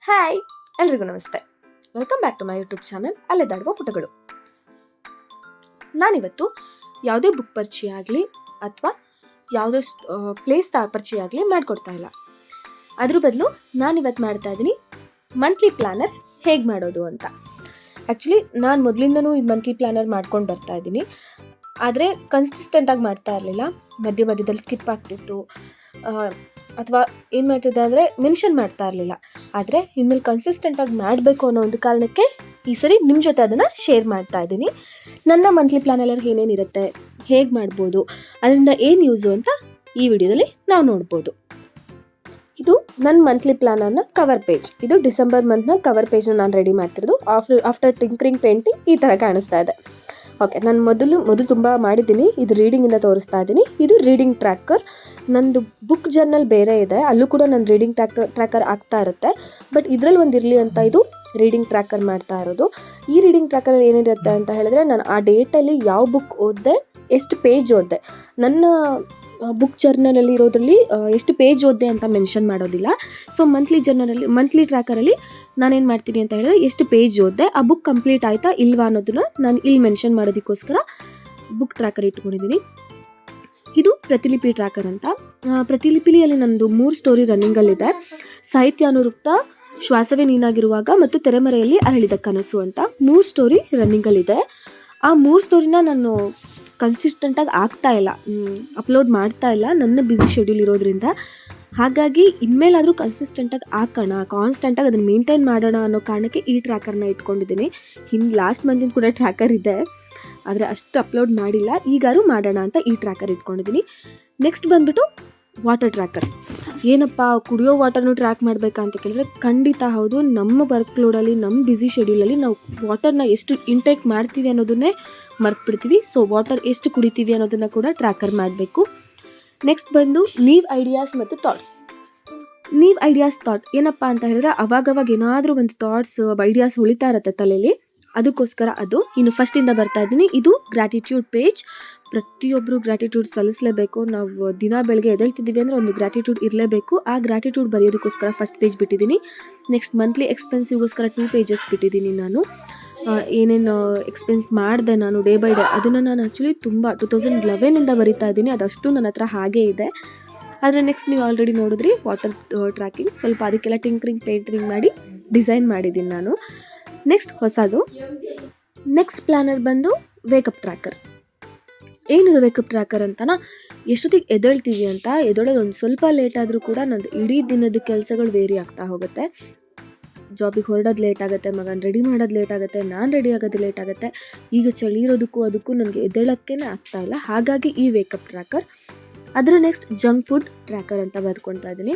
Hi, ಎಲ್ರಿಗೂ ನಮಸ್ತೆ. Welcome back to my YouTube channel ಅಲೆದಾಡುವ ಪುಟಗಳು. ನಾನಿವತ್ತು ಯಾವುದೇ ಬುಕ್ ಪರಿಚಯ ಆಗಲಿ ಅಥವಾ ಯಾವುದೇ ಪ್ಲೇಸ್ ಪರಿಚಯ ಆಗಲಿ ಮಾಡಿಕೊಡ್ತಾ ಇಲ್ಲ. ಅದ್ರ ಬದಲು ನಾನಿವತ್ತು ಮಾಡ್ತಾ ಇದ್ದೀನಿ ಮಂತ್ಲಿ ಪ್ಲ್ಯಾನರ್ ಹೇಗೆ ಮಾಡೋದು ಅಂತ. ಆ್ಯಕ್ಚುಲಿ ನಾನು ಮೊದಲಿಂದನೂ ಇದು ಮಂತ್ಲಿ ಪ್ಲ್ಯಾನರ್ ಮಾಡ್ಕೊಂಡು ಬರ್ತಾ ಇದ್ದೀನಿ. ಆದರೆ ಕನ್ಸಿಸ್ಟೆಂಟಾಗಿ ಮಾಡ್ತಾ ಇರಲಿಲ್ಲ. ಮಧ್ಯದಲ್ಲಿ ಸ್ಕಿಪ್ ಆಗ್ತಿತ್ತು ಅಥವಾ ಏನು ಮಾಡ್ತಿದ್ದೆ ಅಂದರೆ ಮೆನ್ಷನ್ ಮಾಡ್ತಾ ಇರಲಿಲ್ಲ. ಆದರೆ ಇನ್ಮೇಲೆ ಕನ್ಸಿಸ್ಟೆಂಟಾಗಿ ಮಾಡಬೇಕು ಅನ್ನೋ ಒಂದು ಕಾರಣಕ್ಕೆ ಈ ಸರಿ ನಿಮ್ಮ ಜೊತೆ ಅದನ್ನು ಶೇರ್ ಮಾಡ್ತಾ ಇದ್ದೀನಿ. ನನ್ನ ಮಂತ್ಲಿ ಪ್ಲ್ಯಾನಲ್ಲಿ ಏನೇನಿರುತ್ತೆ, ಹೇಗೆ ಮಾಡ್ಬೋದು, ಅದರಿಂದ ಏನು ಯೂಸು ಅಂತ ಈ ವಿಡಿಯೋದಲ್ಲಿ ನಾವು ನೋಡ್ಬೋದು. ಇದು ನನ್ನ ಮಂತ್ಲಿ ಪ್ಲ್ಯಾನರ್ನ ಕವರ್ ಪೇಜ್. ಇದು ಡಿಸೆಂಬರ್ ಮಂತ್ನ ಕವರ್ ಪೇಜ್ನ ನಾನು ರೆಡಿ ಮಾಡ್ತಿರೋದು. ಆಫ್ಟರ್ ಟಿಂಕರಿಂಗ್ ಪೇಂಟಿಂಗ್ ಈ ಥರ ಕಾಣಿಸ್ತಾ ಇದೆ. ಓಕೆ, ನಾನು ಮೊದಲು ತುಂಬ ಮಾಡಿದ್ದೀನಿ. ಇದು ರೀಡಿಂಗಿಂದ ತೋರಿಸ್ತಾ ಇದ್ದೀನಿ. ಇದು ರೀಡಿಂಗ್ ಟ್ರ್ಯಾಕರ್. ನಂದು ಬುಕ್ ಜರ್ನಲ್ ಬೇರೆ ಇದೆ, ಅಲ್ಲೂ ಕೂಡ ನಾನು ರೀಡಿಂಗ್ ಟ್ರ್ಯಾಕರ್ ಆಗ್ತಾ ಇರುತ್ತೆ. ಬಟ್ ಇದರಲ್ಲಿ ಒಂದು ಇರಲಿ ಅಂತ ಇದು ರೀಡಿಂಗ್ ಟ್ರ್ಯಾಕರ್ ಮಾಡ್ತಾ ಇರೋದು. ಈ ರೀಡಿಂಗ್ ಟ್ರ್ಯಾಕರಲ್ಲಿ ಏನಿರುತ್ತೆ ಅಂತ ಹೇಳಿದ್ರೆ, ನಾನು ಆ ಡೇಟಲ್ಲಿ ಯಾವ ಬುಕ್ ಓದಿದೆ, ಎಷ್ಟು ಪೇಜ್ ಓದಿದೆ, ನನ್ನ ಬುಕ್ ಜರ್ನಲಲ್ಲಿ ಇರೋದ್ರಲ್ಲಿ ಎಷ್ಟು ಪೇಜ್ ಓದಿದೆ ಅಂತ ಮೆನ್ಷನ್ ಮಾಡೋದಿಲ್ಲ. ಸೊ ಮಂತ್ಲಿ ಟ್ರ್ಯಾಕರಲ್ಲಿ ನಾನೇನು ಮಾಡ್ತೀನಿ ಅಂತ ಹೇಳಿದ್ರೆ, ಎಷ್ಟು ಪೇಜ್ ಓದಿದೆ, ಆ ಬುಕ್ ಕಂಪ್ಲೀಟ್ ಆಯಿತಾ ಇಲ್ವಾ ಅನ್ನೋದನ್ನ ನಾನು ಇಲ್ಲಿ ಮೆನ್ಷನ್ ಮಾಡೋದಕ್ಕೋಸ್ಕರ ಬುಕ್ ಟ್ರ್ಯಾಕರ್ ಇಟ್ಕೊಂಡಿದ್ದೀನಿ. ಇದು ಪ್ರತಿಲಿಪಿ ಟ್ರ್ಯಾಕರ್ ಅಂತ. ಪ್ರತಿಲಿಪಿಯಲ್ಲಿ ನಂದು 3 ಸ್ಟೋರಿ ರನ್ನಿಂಗಲ್ಲಿದೆ. ಸಾಹಿತ್ಯಾನುರಕ್ತ, ಶ್ವಾಸವೇ ನೀನಾಗಿರುವಾಗ ಮತ್ತು ತೆರೆಮರೆಯಲ್ಲಿ ಅರಳಿದ ಕನಸು ಅಂತ 3 ಸ್ಟೋರಿ ರನ್ನಿಂಗಲ್ಲಿದೆ. ಆ 3 ಸ್ಟೋರಿನ ನಾನು ಕನ್ಸಿಸ್ಟೆಂಟಾಗಿ ಅಪ್ಲೋಡ್ ಮಾಡ್ತಾ ಇಲ್ಲ, ನನ್ನ ಬ್ಯುಸಿ ಶೆಡ್ಯೂಲ್ ಇರೋದ್ರಿಂದ. ಹಾಗಾಗಿ ಇನ್ಮೇಲಾದರೂ ಕನ್ಸಿಸ್ಟೆಂಟಾಗಿ ಹಾಕೋಣ, ಕಾನ್ಸ್ಟೆಂಟಾಗಿ ಅದನ್ನು ಮೇಂಟೈನ್ ಮಾಡೋಣ ಅನ್ನೋ ಕಾರಣಕ್ಕೆ ಈ ಟ್ರ್ಯಾಕರ್ನ ಇಟ್ಕೊಂಡಿದ್ದೀನಿ. ಲಾಸ್ಟ್ ಮಂತಿನ ಕೂಡ ಟ್ರ್ಯಾಕರ್ ಇದೆ, ಆದರೆ ಅಷ್ಟು ಅಪ್ಲೋಡ್ ಮಾಡಿಲ್ಲ. ಈಗಾರು ಮಾಡೋಣ ಅಂತ ಈ ಟ್ರ್ಯಾಕರ್ ಇಟ್ಕೊಂಡಿದ್ದೀನಿ. ನೆಕ್ಸ್ಟ್ ಬಂದುಬಿಟ್ಟು ವಾಟರ್ ಟ್ರ್ಯಾಕರ್. ಏನಪ್ಪ ಕುಡಿಯೋ ವಾಟರ್ನು ಟ್ರ್ಯಾಕ್ ಮಾಡಬೇಕಾ ಅಂತ ಕೇಳಿದ್ರೆ, ಖಂಡಿತ ಹೌದು. ನಮ್ಮ ವರ್ಕ್ ಲೋಡಲ್ಲಿ, ನಮ್ಮ ಬ್ಯುಸಿ ಶೆಡ್ಯೂಲಲ್ಲಿ ನಾವು ವಾಟರ್ನ ಎಷ್ಟು ಇಂಟೇಕ್ ಮಾಡ್ತೀವಿ ಅನ್ನೋದನ್ನೇ ಮರ್ತ್ಬಿಡ್ತೀವಿ. ಸೊ ವಾಟರ್ ಎಷ್ಟು ಕುಡಿತೀವಿ ಅನ್ನೋದನ್ನು ಕೂಡ ಟ್ರ್ಯಾಕರ್ ಮಾಡಬೇಕು. ನೆಕ್ಸ್ಟ್ ಬಂದು ನೀವ್ ಐಡಿಯಾಸ್ ಮತ್ತು ಥಾಟ್ಸ್. ಥಾಟ್ ಏನಪ್ಪ ಅಂತ ಹೇಳಿದ್ರೆ, ಅವಾಗವಾಗ ಏನಾದರೂ ಒಂದು ಥಾಟ್ಸ್, ಐಡಿಯಾಸ್ ಉಳಿತಾ ಇರುತ್ತೆ ತಲೆಯಲ್ಲಿ, ಅದಕ್ಕೋಸ್ಕರ ಅದು. ಇನ್ನು ಫಸ್ಟಿಂದ ಬರ್ತಾ ಇದ್ದೀನಿ. ಇದು ಗ್ರ್ಯಾಟಿಟ್ಯೂಡ್ ಪೇಜ್. ಪ್ರತಿಯೊಬ್ಬರು ಗ್ರ್ಯಾಟಿಟ್ಯೂಡ್ ಸಲ್ಲಿಸಲೇಬೇಕು. ನಾವು ದಿನ ಬೆಳಗ್ಗೆ ಎದ್ದೇಳ್ತಿದ್ದೀವಿ ಅಂದರೆ ಒಂದು ಗ್ರ್ಯಾಟಿಟ್ಯೂಡ್ ಇರಲೇಬೇಕು. ಆ ಗ್ರ್ಯಾಟಿಟ್ಯೂಡ್ ಬರೆಯೋದಕ್ಕೋಸ್ಕರ ಫಸ್ಟ್ ಪೇಜ್ ಬಿಟ್ಟಿದ್ದೀನಿ. ನೆಕ್ಸ್ಟ್ ಮಂತ್ಲಿ ಎಕ್ಸ್ಪೆನ್ಸಿಗೋಸ್ಕರ 2 ಪೇಜಸ್ ಬಿಟ್ಟಿದ್ದೀನಿ. ನಾನು ಏನೇನು ಎಕ್ಸ್ಪೆನ್ಸ್ ಮಾಡಿದೆ ನಾನು ಡೇ ಬೈ ಡೇ, ಅದನ್ನು ನಾನು ಆ್ಯಕ್ಚುಲಿ ತುಂಬ 2011ಇಂದ ಬರಿತಾ ಇದ್ದೀನಿ. ಅದಷ್ಟು ನನ್ನ ಹತ್ರ ಹಾಗೇ ಇದೆ. ಆದರೆ ನೆಕ್ಸ್ಟ್ ನೀವು ಆಲ್ರೆಡಿ ನೋಡಿದ್ರಿ ವಾಟರ್ ಟ್ರ್ಯಾಕಿಂಗ್. ಸ್ವಲ್ಪ ಅದಕ್ಕೆಲ್ಲ ಟಿಂಕರಿಂಗ್ ಪೇಂಟಿಂಗ್ ಮಾಡಿ ಡಿಸೈನ್ ಮಾಡಿದ್ದೀನಿ ನಾನು. ನೆಕ್ಸ್ಟ್ ಪ್ಲ್ಯಾನರ್ ಬಂದು ವೇಕಪ್ ಟ್ರ್ಯಾಕರ್. ಏನಿದು ವೇಕಪ್ ಟ್ರ್ಯಾಕರ್ ಅಂತನಾ, ಎಷ್ಟೊತ್ತಿಗೆ ಎದ್ದೇಳ್ತೀವಿ ಅಂತ. ಎದ್ದೇಳೋದು ಒಂದು ಸ್ವಲ್ಪ ಲೇಟ್ ಆದರೂ ಕೂಡ ನಂದು ಇಡೀ ದಿನದ ಕೆಲಸಗಳು ವೇರಿ ಆಗ್ತಾ ಹೋಗುತ್ತೆ. ಜಾಬಿಗೆ ಹೊರಡೋದು ಲೇಟ್ ಆಗುತ್ತೆ, ಮಗನ ರೆಡಿ ಮಾಡೋದು ಲೇಟ್ ಆಗುತ್ತೆ, ನಾನು ರೆಡಿ ಆಗೋದು ಲೇಟ್ ಆಗುತ್ತೆ. ಈಗ ಚಳಿ ಇರೋದಕ್ಕೂ ಅದಕ್ಕೂ ನನಗೆ ಎದ್ದೇಳೋಕ್ಕೇ ಆಗ್ತಾ ಇಲ್ಲ. ಹಾಗಾಗಿ ಈ ವೇಕಪ್ ಟ್ರ್ಯಾಕರ್. ಅದರ ನೆಕ್ಸ್ಟ್ ಜಂಕ್ ಫುಡ್ ಟ್ರ್ಯಾಕರ್ ಅಂತ ಬರ್ಕೊಳ್ತಾ ಇದ್ದೀನಿ.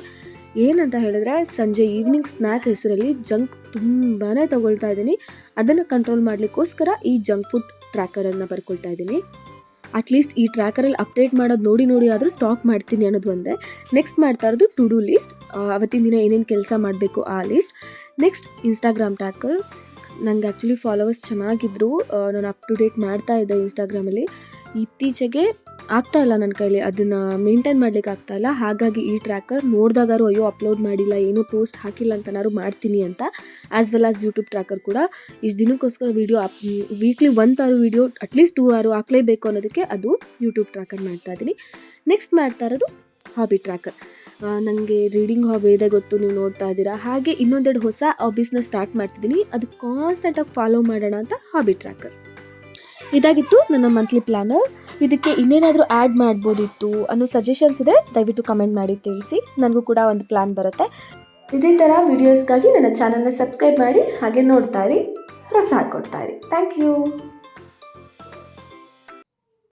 ಏನಂತ ಹೇಳಿದ್ರೆ, ಸಂಜೆ ಈವ್ನಿಂಗ್ ಸ್ನ್ಯಾಕ್ ಹೆಸರಲ್ಲಿ ಜಂಕ್ ತುಂಬಾ ತೊಗೊಳ್ತಾ ಇದ್ದೀನಿ. ಅದನ್ನು ಕಂಟ್ರೋಲ್ ಮಾಡಲಿಕ್ಕೋಸ್ಕರ ಈ ಜಂಕ್ ಫುಡ್ ಟ್ರ್ಯಾಕರನ್ನು ಬರ್ಕೊಳ್ತಾ ಇದ್ದೀನಿ. ಅಟ್ಲೀಸ್ಟ್ ಈ ಟ್ರ್ಯಾಕರಲ್ಲಿ ಅಪ್ಡೇಟ್ ಮಾಡೋದು ನೋಡಿ ಆದರೂ ಸ್ಟಾಪ್ ಮಾಡ್ತೀನಿ ಅನ್ನೋದು ಒಂದೇ. ನೆಕ್ಸ್ಟ್ ಮಾಡ್ತಾ ಇರೋದು ಟು ಡೂ ಲಿಸ್ಟ್. ಅವತ್ತಿನ ದಿನ ಏನೇನು ಕೆಲಸ ಮಾಡಬೇಕು ಆ ಲಿಸ್ಟ್. Next Instagram tracker. ನನಗೆ ಆ್ಯಕ್ಚುಲಿ ಫಾಲೋವರ್ಸ್ ಚೆನ್ನಾಗಿದ್ದರು, ನಾನು ಅಪ್ ಟು ಡೇಟ್ ಮಾಡ್ತಾ ಇದ್ದೆ ಇನ್ಸ್ಟಾಗ್ರಾಮಲ್ಲಿ. ಇತ್ತೀಚೆಗೆ ಆಗ್ತಾ ಇಲ್ಲ ನನ್ನ ಕೈಲಿ, ಅದನ್ನು ಮೇಂಟೈನ್ ಮಾಡಲಿಕ್ಕೆ ಆಗ್ತಾ ಇಲ್ಲ. ಹಾಗಾಗಿ ಈ ಟ್ರ್ಯಾಕರ್ ನೋಡಿದಾಗಾರು ಅಯ್ಯೋ ಅಪ್ಲೋಡ್ ಮಾಡಿಲ್ಲ, ಏನೂ ಪೋಸ್ಟ್ ಹಾಕಿಲ್ಲ ಅಂತನಾದ್ರು ಮಾಡ್ತೀನಿ ಅಂತ. As well as YouTube tracker ಕೂಡ ಇಷ್ಟು ದಿನಕ್ಕೋಸ್ಕರ weekly 1 hour video at least 2 hour ಹಾಕಲೇಬೇಕು ಅನ್ನೋದಕ್ಕೆ ಅದು ಯೂಟ್ಯೂಬ್ ಟ್ರ್ಯಾಕರ್ ಮಾಡ್ತಾ ಇದ್ದೀನಿ. ನೆಕ್ಸ್ಟ್ ಮಾಡ್ತಾ ಇರೋದು ಹಾಬಿ ಟ್ರ್ಯಾಕರ್. ನನಗೆ ರೀಡಿಂಗ್ ಹಾಬಿ ಇದೆ ಗೊತ್ತು, ನೀವು ನೋಡ್ತಾ ಇದ್ದೀರಾ. ಹಾಗೆ ಇನ್ನೊಂದೆರಡು ಹೊಸ ಹಾಬೀಸ್ನ ಸ್ಟಾರ್ಟ್ ಮಾಡ್ತಿದ್ದೀನಿ, ಅದು ಕಾನ್ಸ್ಟೆಂಟಾಗಿ ಫಾಲೋ ಮಾಡೋಣ ಅಂತ ಹಾಬಿ ಟ್ರ್ಯಾಕರ್. ಇದಾಗಿತ್ತು ನನ್ನ ಮಂತ್ಲಿ ಪ್ಲ್ಯಾನರ್. ಇದಕ್ಕೆ ಇನ್ನೇನಾದರೂ ಆ್ಯಡ್ ಮಾಡ್ಬೋದಿತ್ತು ಅನ್ನೋ ಸಜೆಷನ್ಸ್ ಇದೆ, ದಯವಿಟ್ಟು ಕಮೆಂಟ್ ಮಾಡಿ ತಿಳಿಸಿ. ನನಗೂ ಕೂಡ ಒಂದು ಪ್ಲ್ಯಾನ್ ಬರುತ್ತೆ. ಇದೇ ಥರ ವೀಡಿಯೋಸ್ಗಾಗಿ ನನ್ನ ಚಾನಲ್ನ ಸಬ್ಸ್ಕ್ರೈಬ್ ಮಾಡಿ, ಹಾಗೆ ನೋಡ್ತಾ ಇರಿ, ಪ್ರೋತ್ಸಾಹ ಕೊಡ್ತಾ ಇರಿ. Thank you.